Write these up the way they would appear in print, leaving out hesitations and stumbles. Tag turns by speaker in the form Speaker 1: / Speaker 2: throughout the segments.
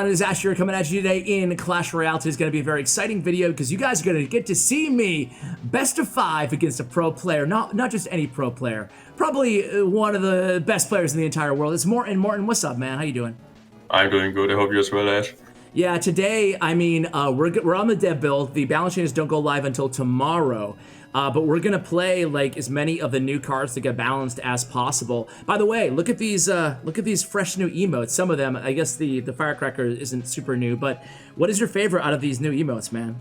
Speaker 1: everyone? It is Asher coming at you today in Clash Royale. Today's going to be a very exciting video because you guys are going to get to see me best of 5 against a pro player. Not just any pro player. Probably one of the best players in the entire world. It's Morten. Morten, what's up, man? How you doing?
Speaker 2: I'm doing good. I hope you as well, Ash.
Speaker 1: Yeah, today, I mean, we're on the dev build. The balance changes don't go live until tomorrow. But we're gonna play like as many of the new cards to get balanced as possible. By the way, look at these fresh new emotes. Some of them, I guess the firecracker isn't super new, but what is your favorite out of these new emotes, man?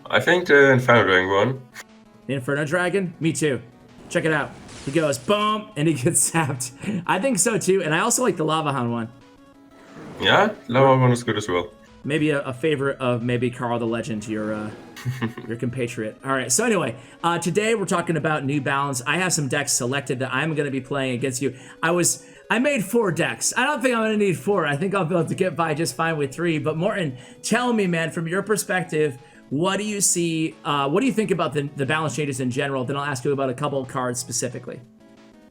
Speaker 2: I think the Inferno Dragon one.
Speaker 1: The Inferno Dragon? Me too. Check it out. He goes boom, and he gets zapped. I think so too, and I also like the Lava Hound one.
Speaker 2: Yeah, Lava one is good as well.
Speaker 1: Maybe a favorite of maybe Carl the Legend, your compatriot. All right, so anyway, today we're talking about New Balance. I have some decks selected that I'm going to be playing against you. I made 4 decks. I don't think I'm going to need 4. I think I'll be able to get by just fine with 3. But Morten, tell me, man, from your perspective, what do you see? What do you think about the balance changes in general? Then I'll ask you about a couple of cards specifically.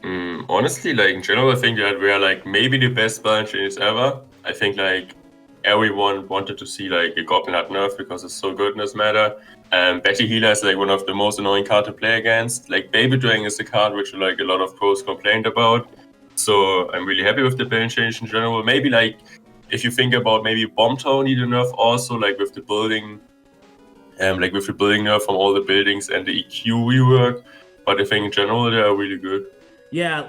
Speaker 2: Honestly, like in general, I think that we are like maybe the best balance changes ever. I think like everyone wanted to see like a Goblin Heart nerf because it's so good in this matter. Betty Healer is like one of the most annoying cards to play against. Like Baby Dragon is a card which like a lot of pros complained about. So I'm really happy with the balance change in general. Maybe like if you think about maybe Bomb Tower need a nerf also, like with the building, nerf from all the buildings and the EQ rework. But I think in general they are really good.
Speaker 1: Yeah,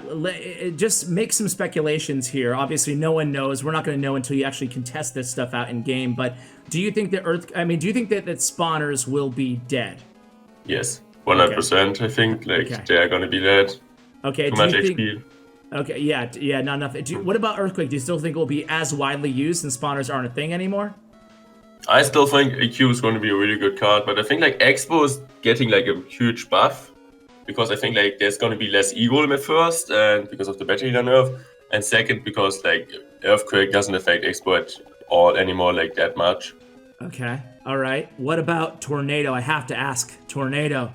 Speaker 1: just make some speculations here. Obviously, no one knows. We're not going to know until you actually can test this stuff out in game. But do you think that do you think that spawners will be dead?
Speaker 2: Yes, 100%. Okay. I think they are going to be dead.
Speaker 1: Okay.
Speaker 2: Too much HP.
Speaker 1: Okay. Yeah. Not enough. What about Earthquake? Do you still think it will be as widely used since spawners aren't a thing anymore?
Speaker 2: I still think EQ is going to be a really good card, but I think like Expo is getting like a huge buff. Because I think like there's gonna be less ego at first, and because of the battery nerf, and second because like Earthquake doesn't affect Expo all anymore like that much.
Speaker 1: Okay, all right. What about Tornado? I have to ask, Tornado.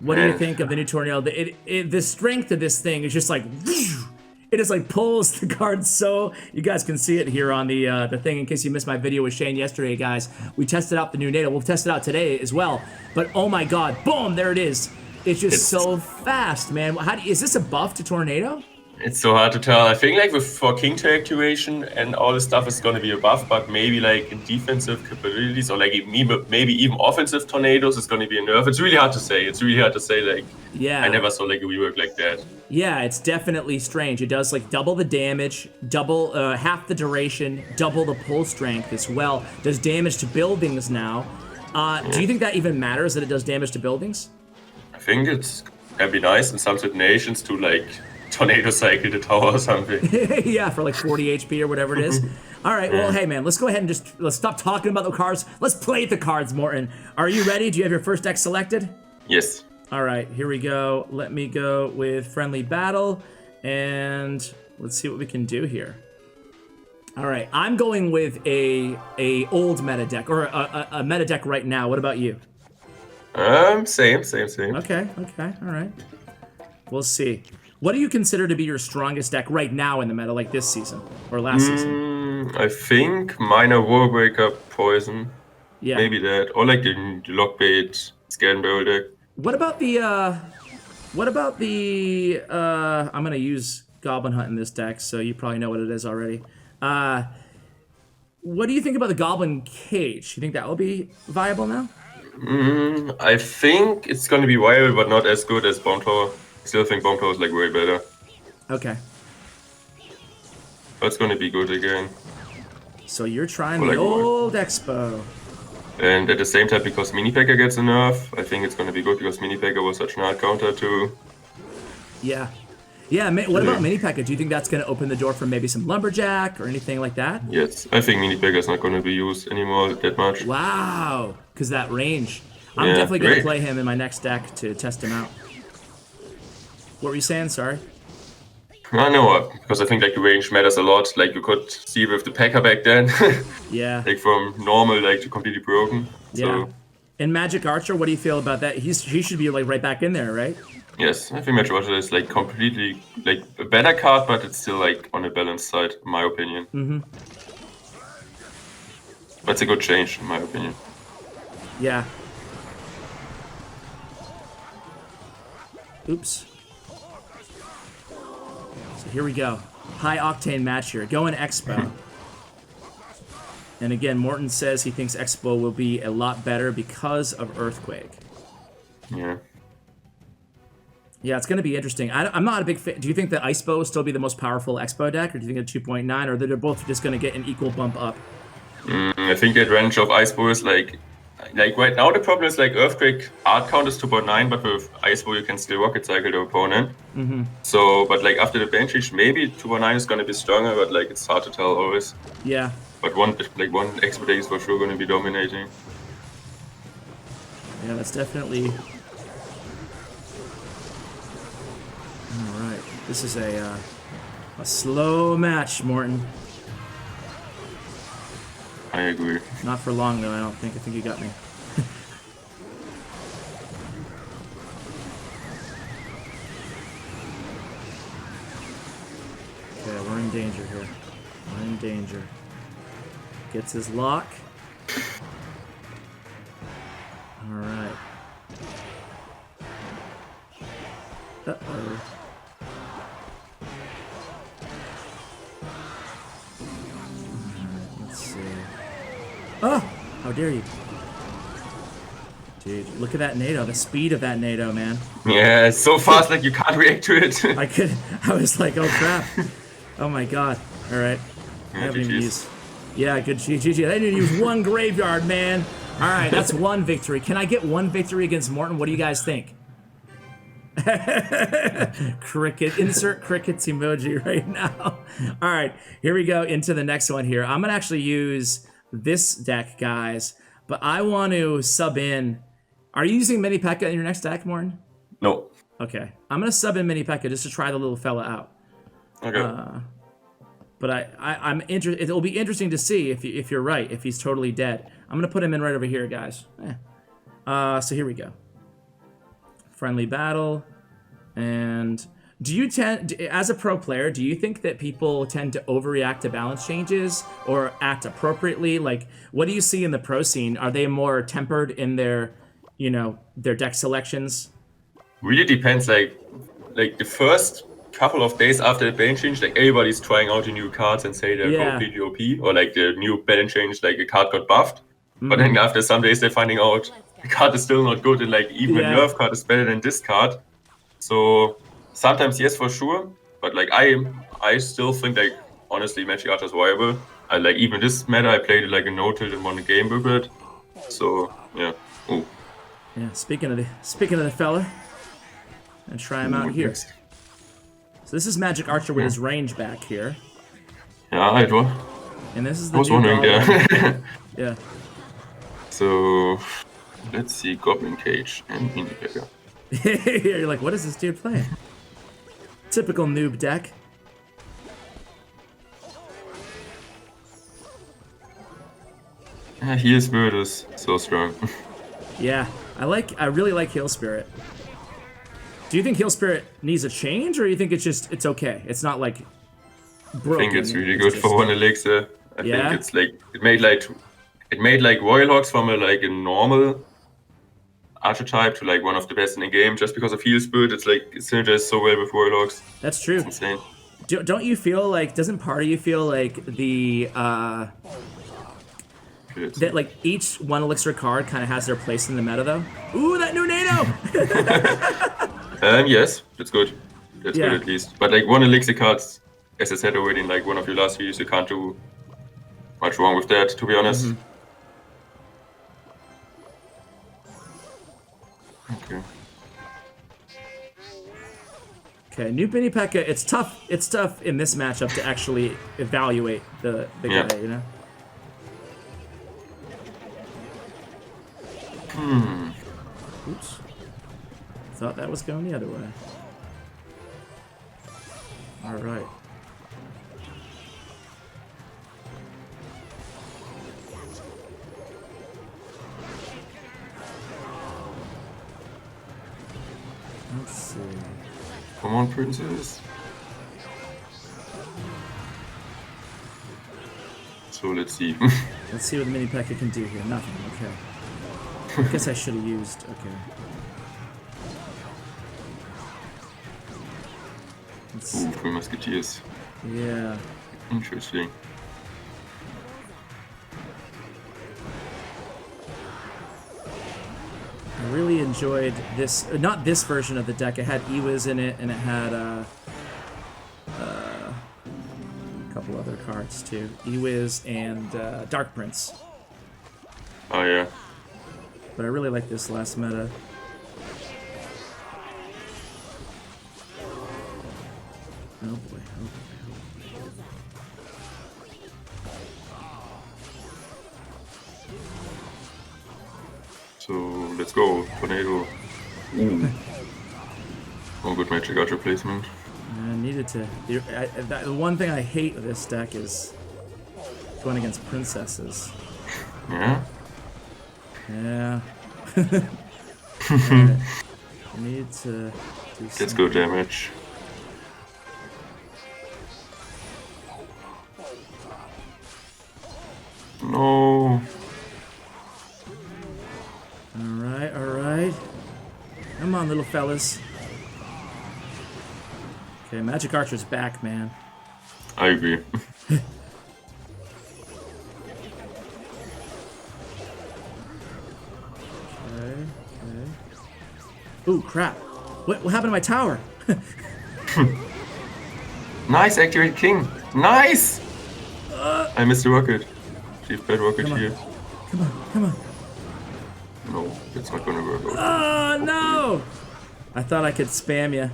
Speaker 1: What do you think of the new Tornado? The strength of this thing is just like, it just like pulls the card so. You guys can see it here on the thing. In case you missed my video with Shane yesterday, guys, we tested out the new NATO. We'll test it out today as well. But oh my God, boom! There it is. It's just so fast, man. Is this a buff to Tornado?
Speaker 2: It's so hard to tell. I think like for King activation and all this stuff is going to be a buff, but maybe like in defensive capabilities or like maybe even offensive tornadoes is going to be a nerf. It's really hard to say. Like,
Speaker 1: yeah,
Speaker 2: I never saw like a rework like that.
Speaker 1: Yeah, it's definitely strange. It does like double the damage, double half the duration, double the pull strength as well. Does damage to buildings now. Do you think that even matters that it does damage to buildings?
Speaker 2: I think it can be nice in some situations to like tornado cycle the tower or something.
Speaker 1: Yeah, for like 40 HP or whatever it is. All right, well, hey man, let's go ahead and let's stop talking about the cards. Let's play the cards, Morten. Are you ready? Do you have your first deck selected?
Speaker 2: Yes.
Speaker 1: All right, here we go. Let me go with Friendly Battle, and let's see what we can do here. All right, I'm going with a old meta deck, or a meta deck right now. What about you?
Speaker 2: Same.
Speaker 1: Okay, all right. We'll see. What do you consider to be your strongest deck right now in the meta, like this season or last season?
Speaker 2: I think Minor Warbreaker Poison.
Speaker 1: Yeah.
Speaker 2: Maybe that, or like the Lockbait Scan Barrel deck.
Speaker 1: What about the? I'm gonna use Goblin Hunt in this deck, so you probably know what it is already. What do you think about the Goblin Cage? You think that will be viable now?
Speaker 2: I think it's gonna be viable, but not as good as Bomb Tower. I still think Bomb Tower is like way better.
Speaker 1: Okay.
Speaker 2: But it's gonna be good again.
Speaker 1: So you're trying the old Expo.
Speaker 2: And at the same time, because Mini Packer gets a nerf, I think it's gonna be good because Mini Packer was such an hard counter too.
Speaker 1: Yeah. Yeah, what about Mini Packer? Do you think that's gonna open the door for maybe some Lumberjack or anything like that?
Speaker 2: Yes, I think Mini Packer is not gonna be used anymore that much.
Speaker 1: Wow, because that range. I'm definitely gonna play him in my next deck to test him out. What were you saying? Sorry.
Speaker 2: No, because I think like the range matters a lot. Like you could see with the Packer back then.
Speaker 1: Yeah.
Speaker 2: Like from normal like to completely broken.
Speaker 1: Yeah. So. And Magic Archer, what do you feel about that? He should be like right back in there, right?
Speaker 2: Yes, I think Magic Archer is like completely like a better card, but it's still like on the balanced side, in my opinion. That's a good change, in my opinion.
Speaker 1: Yeah. Oops. So here we go. High octane match here. Going Expo. And again, Morten says he thinks Expo will be a lot better because of Earthquake.
Speaker 2: Yeah.
Speaker 1: Yeah, it's going to be interesting. I'm not a big fan. Do you think that Icebo will still be the most powerful Expo deck, or do you think a 2.9, or they're both just going to get an equal bump up?
Speaker 2: I think the advantage of Icebo is like right now the problem is like Earthquake art count is 2.9, but with Icebo you can still rocket cycle the opponent. So, but like after the bench reach, maybe 2.9 is going to be stronger, but like it's hard to tell always.
Speaker 1: Yeah.
Speaker 2: But one Expo deck is for sure going to be dominating.
Speaker 1: Yeah, that's definitely... Alright, this is a slow match, Morten.
Speaker 2: I agree.
Speaker 1: Not for long, though, I don't think. I think you got me. Okay, we're in danger here. We're in danger. Gets his lock. Alright. Uh-oh. Let's see. Oh! How dare you. Dude, look at that NATO. The speed of that NATO, man.
Speaker 2: Yeah, it's so fast, like you can't react to it.
Speaker 1: I was like, oh crap. Oh my god. Alright. I haven't even
Speaker 2: GG's.
Speaker 1: used... Yeah, good GG. I didn't use one graveyard, man. Alright, that's one victory. Can I get one victory against Morten? What do you guys think? Cricket. Insert crickets emoji right now. Alright, here we go into the next one here. I'm gonna actually use this deck, guys, but I want to sub in... Are you using Mini P.E.K.K.A in your next deck, Morten?
Speaker 2: No.
Speaker 1: Okay. I'm gonna sub in Mini P.E.K.K.A just to try the little fella out.
Speaker 2: Okay.
Speaker 1: But I'm interested. It'll be interesting to see if you're right, if he's totally dead. I'm gonna put him in right over here, guys. So here we go. Friendly battle, and do you tend, as a pro player, do you think that people tend to overreact to balance changes or act appropriately? Like, what do you see in the pro scene? Are they more tempered in their, their deck selections?
Speaker 2: Really depends. Like the first couple of days after the balance change, like everybody's trying out the new cards and say they're completely OP, or like the new balance change, like a card got buffed. But then after some days, they're finding out the card is still not good, and like even a nerf card is better than this card. So sometimes yes, for sure. But like I still think like honestly, Magic Archer is viable. I like even this meta. I played like a no tilt and won a game with it. So yeah. Ooh.
Speaker 1: Yeah. Speaking of the fella, and try him out here. So this is Magic Archer with his range back here.
Speaker 2: Yeah, it was.
Speaker 1: And this is the
Speaker 2: I was wondering there.
Speaker 1: Yeah.
Speaker 2: So let's see, Goblin Cage and Mini P.E.K.K.A.
Speaker 1: You're like, what is this dude playing? Typical noob deck.
Speaker 2: Heal Spirit is so strong.
Speaker 1: Yeah, I really like Heal Spirit. Do you think Heal Spirit needs a change, or you think it's okay? It's not like broken.
Speaker 2: I think it's really good for one elixir. I think it's like it made like Royal Hogs from a normal archetype to like one of the best in the game just because of Heal Spirit. It's like it synergizes so well with Royal Hogs.
Speaker 1: That's true.
Speaker 2: It's insane.
Speaker 1: Don't you feel like, doesn't part of you feel like that like each one elixir card kind of has their place in the meta though? Ooh, that new NATO!
Speaker 2: Yes, that's good. That's good at least. But like one elixir cards, as I said already in like one of your last videos, you can't do much wrong with that, to be honest. Okay.
Speaker 1: Okay, new Mini P.E.K.K.A. It's tough in this matchup to actually evaluate the guy, you know? Oops. Thought that was going the other way. Alright. Let's see.
Speaker 2: Come on, princess. So let's see.
Speaker 1: Let's see what the mini P.E.K.K.A can do here. Nothing. Okay. I guess I should have used. Okay.
Speaker 2: Ooh, 3 musketeers.
Speaker 1: Yeah.
Speaker 2: Interesting.
Speaker 1: I really enjoyed this. Not this version of the deck. It had Ewiz in it, and it had a couple other cards too. Ewiz and Dark Prince.
Speaker 2: Oh yeah.
Speaker 1: But I really like this last meta. Oh boy. Oh boy.
Speaker 2: So let's go, tornado. Ooh. Oh, good magic archer placement.
Speaker 1: I needed to. The one thing I hate with this deck is going against princesses.
Speaker 2: Yeah.
Speaker 1: Yeah. I need to do something.
Speaker 2: Let's go damage. No.
Speaker 1: Alright, alright. Come on, little fellas. Okay, Magic Archer's back, man.
Speaker 2: I agree.
Speaker 1: Okay. Ooh, crap. What happened to my tower?
Speaker 2: Nice, activate king. Nice! I missed the rocket. Chief bad rocket here.
Speaker 1: Come on, come on.
Speaker 2: No, it's not gonna work out.
Speaker 1: Oh, no! I thought I could spam you.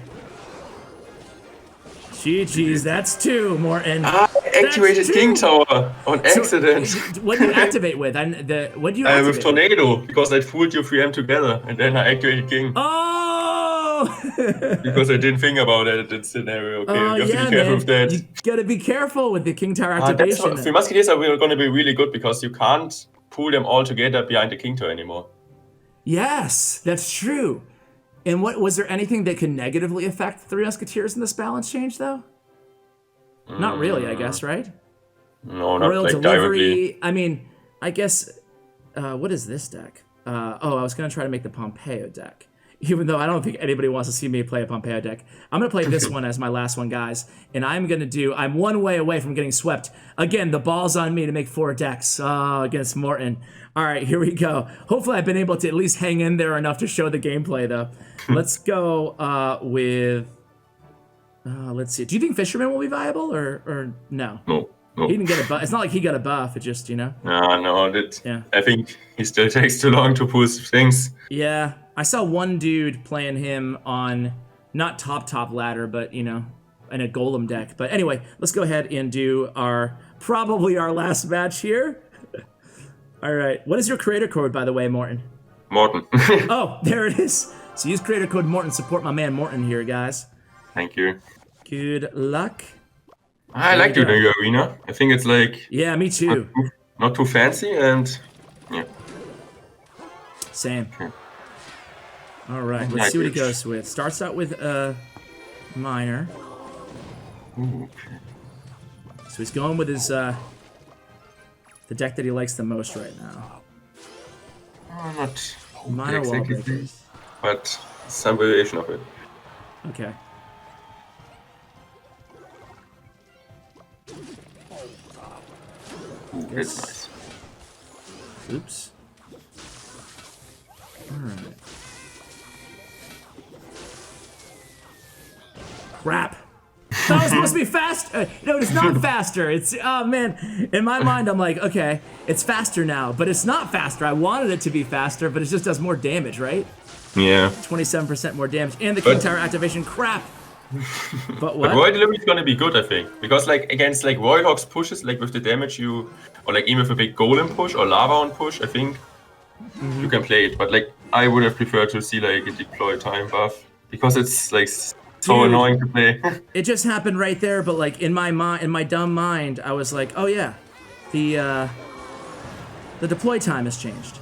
Speaker 1: GG's, that's 2, Morten.
Speaker 2: Activated king tower on accident.
Speaker 1: What do you activate with? What do you activate
Speaker 2: With tornado, because I fooled your 3M together, and then I activated king.
Speaker 1: Oh!
Speaker 2: Because I didn't think about it in that scenario. Okay, you have to be careful
Speaker 1: man.
Speaker 2: with that.
Speaker 1: You gotta be careful with the king tower activation.
Speaker 2: 3 musketeers are going to be really good because you can't pull them all together behind the king tower anymore.
Speaker 1: Yes, that's true. And was there anything that could negatively affect 3 musketeers in this balance change, though? Not really, I guess, right?
Speaker 2: No, not
Speaker 1: Royal
Speaker 2: like
Speaker 1: delivery.
Speaker 2: directly.
Speaker 1: I mean, I guess. What is this deck? I was gonna try to make the Pompeo deck, even though I don't think anybody wants to see me play a Pompeo deck. I'm gonna play this one as my last one, guys, and I'm one way away from getting swept. Again, the ball's on me to make 4 decks against Morten. All right, here we go. Hopefully, I've been able to at least hang in there enough to show the gameplay, though. Let's go with. Let's see. Do you think Fisherman will be viable or no?
Speaker 2: No.
Speaker 1: He didn't get a buff. It's not like he got a buff. It just,
Speaker 2: No,
Speaker 1: Yeah.
Speaker 2: I think he still takes too long to pull things.
Speaker 1: Yeah. I saw one dude playing him on not top ladder, but in a golem deck. But anyway, let's go ahead and do probably our last match here. All right. What is your creator code, by the way, Morten?
Speaker 2: Morten.
Speaker 1: Oh, there it is. So use creator code Morten. Support my man Morten here, guys.
Speaker 2: Thank you.
Speaker 1: Good luck.
Speaker 2: I like doing the arena. I think it's like...
Speaker 1: Yeah, me too.
Speaker 2: Not too fancy and... Yeah.
Speaker 1: Same.
Speaker 2: Okay.
Speaker 1: All right, let's see what he goes with. Starts out with minor.
Speaker 2: Ooh, okay.
Speaker 1: So he's going with his the deck that he likes the most right now.
Speaker 2: Not
Speaker 1: Minor wall
Speaker 2: exactly,
Speaker 1: breakers.
Speaker 2: but some variation of it.
Speaker 1: Okay.
Speaker 2: Ooh, that's nice.
Speaker 1: Oops. All right. Crap. That was supposed to be fast. No, it's not faster. It's, oh man. In my mind, I'm like, okay, it's faster now, but it's not faster. I wanted it to be faster, but it just does more damage, right?
Speaker 2: Yeah.
Speaker 1: 27% more damage. And the King Tower activation, crap. But what?
Speaker 2: But Royal delivery is gonna be good, I think, because like against like Royal Hawk's pushes, like with the damage or like even with a big golem push or lava on push, I think you can play it. But like I would have preferred to see like a deploy time buff because it's like so annoying to play.
Speaker 1: It just happened right there, but like in my mind, in my dumb mind, I was like, oh yeah, the deploy time has changed.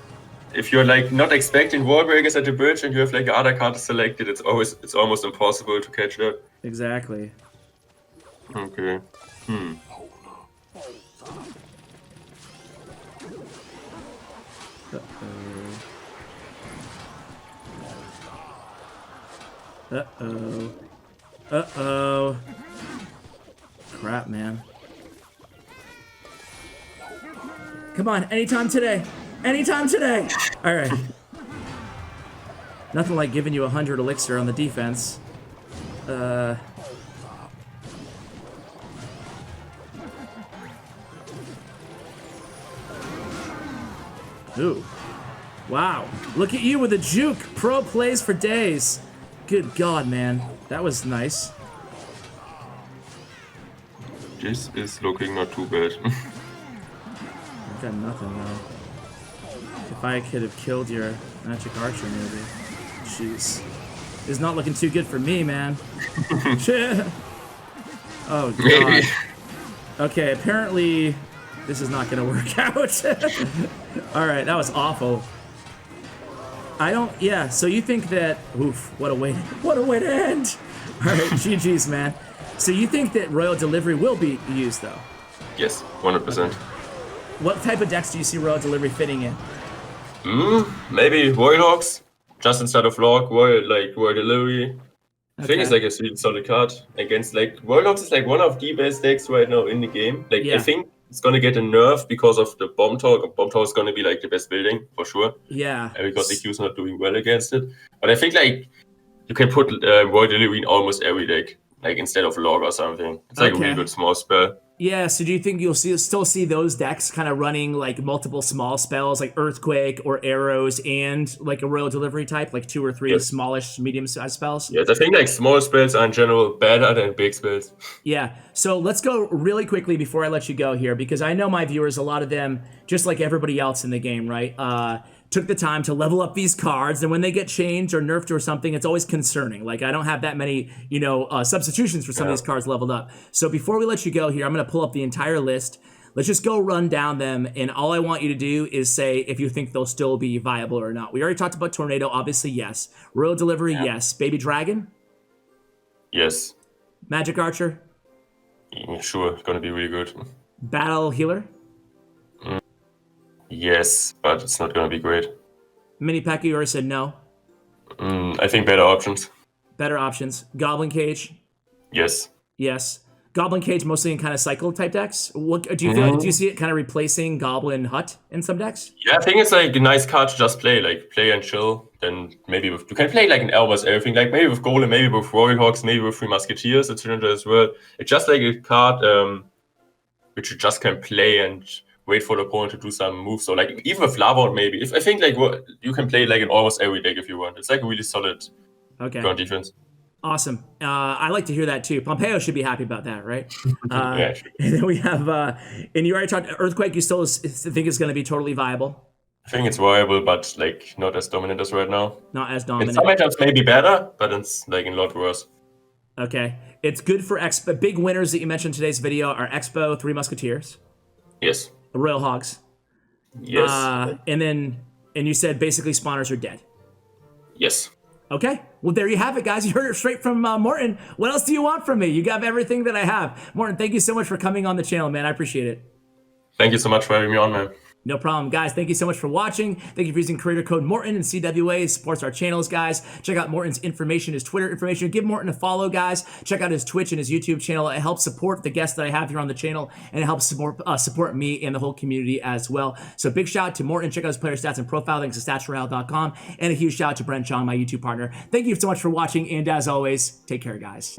Speaker 2: If you're like not expecting wall breakers at the bridge and you have like other cards selected, it's almost impossible to catch up.
Speaker 1: Exactly.
Speaker 2: Okay.
Speaker 1: Uh-oh. Uh-oh. Crap, man. Come on, anytime today. Anytime today. All right. Nothing like giving you 100 elixir on the defense. Ooh. Wow. Look at you with a juke. Pro plays for days. Good God, man. That was nice.
Speaker 2: This is looking not too bad.
Speaker 1: I've got nothing, though. If I could have killed your magic archer, maybe. Jeez. It's not looking too good for me, man. Oh, God.
Speaker 2: Maybe.
Speaker 1: Okay, apparently this is not gonna work out. All right, that was awful. Yeah, so you think that, oof, what a way to end. All right, GG's, man. So you think that Royal Delivery will be used, though?
Speaker 2: Yes, 100%.
Speaker 1: What type of decks do you see Royal Delivery fitting in?
Speaker 2: Maybe Warlocks, just instead of Log, Royal Delivery. I think it's like a sweet solid card against Warlocks is like one of the best decks right now in the game. I think it's gonna get a nerf because of the Bomb Tower. Bomb Tower is gonna be like the best building for sure.
Speaker 1: Yeah.
Speaker 2: Because the Q's not doing well against it. But I think you can put Royal Delivery in almost every deck, instead of Log or something. It's a really good small spell.
Speaker 1: Yeah, so do you think you'll still see those decks kind of running multiple small spells like Earthquake or Arrows and a Royal Delivery type, 2 or 3 smallish, medium-sized spells?
Speaker 2: Yes, I think small spells are in general better than big spells.
Speaker 1: Yeah, so let's go really quickly before I let you go here, because I know my viewers, a lot of them, just like everybody else in the game, right, took the time to level up these cards, and when they get changed or nerfed or something, it's always concerning. I don't have that many, substitutions for some of these cards leveled up. So before we let you go here, I'm going to pull up the entire list. Let's just go run down them, and all I want you to do is say if you think they'll still be viable or not. We already talked about Tornado, obviously, yes. Royal Delivery, yes. Baby Dragon?
Speaker 2: Yes.
Speaker 1: Magic Archer?
Speaker 2: Yeah, sure, it's going to be really good.
Speaker 1: Battle Healer?
Speaker 2: Yes, but it's not going to be great.
Speaker 1: Mini Pack, you already said no.
Speaker 2: I think better options.
Speaker 1: Better options. Goblin Cage?
Speaker 2: Yes.
Speaker 1: Yes. Goblin Cage mostly in kind of cycle type decks. What do you do you see it kind of replacing Goblin Hut in some decks?
Speaker 2: Yeah, I think it's a nice card to just play, play and chill. Then maybe you can play an almost everything, maybe with Golem, maybe with Royal Hawks, maybe with Three Musketeers, etc. as well. It's just a card which you just can play and wait for the opponent to do some moves. So even with Lava, maybe. I think you can play in almost every deck if you want. It's a really solid ground defense.
Speaker 1: Awesome. I like to hear that too. Pompeo should be happy about that, right?
Speaker 2: Yeah, sure.
Speaker 1: And then we have, and you already talked Earthquake. You still think it's going to be totally viable?
Speaker 2: I think it's viable, but not as dominant as right now.
Speaker 1: Not as dominant.
Speaker 2: In some matchups maybe better, but it's in a lot worse.
Speaker 1: Okay. It's good for Expo. Big winners that you mentioned in today's video are Expo, Three Musketeers.
Speaker 2: Yes.
Speaker 1: Royal Hogs.
Speaker 2: Yes.
Speaker 1: And you said basically spawners are dead.
Speaker 2: Yes.
Speaker 1: Okay. Well, there you have it, guys. You heard it straight from Morten. What else do you want from me? You got everything that I have. Morten, thank you so much for coming on the channel, man. I appreciate it.
Speaker 2: Thank you so much for having me on, man.
Speaker 1: No problem, guys. Thank you so much for watching. Thank you for using creator code Morten, and CWA supports our channels, guys. Check out Morten's information, his Twitter information. Give Morten a follow, guys. Check out his Twitch and his YouTube channel. It helps support the guests that I have here on the channel, and it helps support me and the whole community as well. So big shout out to Morten. Check out his player stats and profile. Thanks to statsroyale.com. And a huge shout out to Bren Chong, my YouTube partner. Thank you so much for watching, and as always, take care, guys.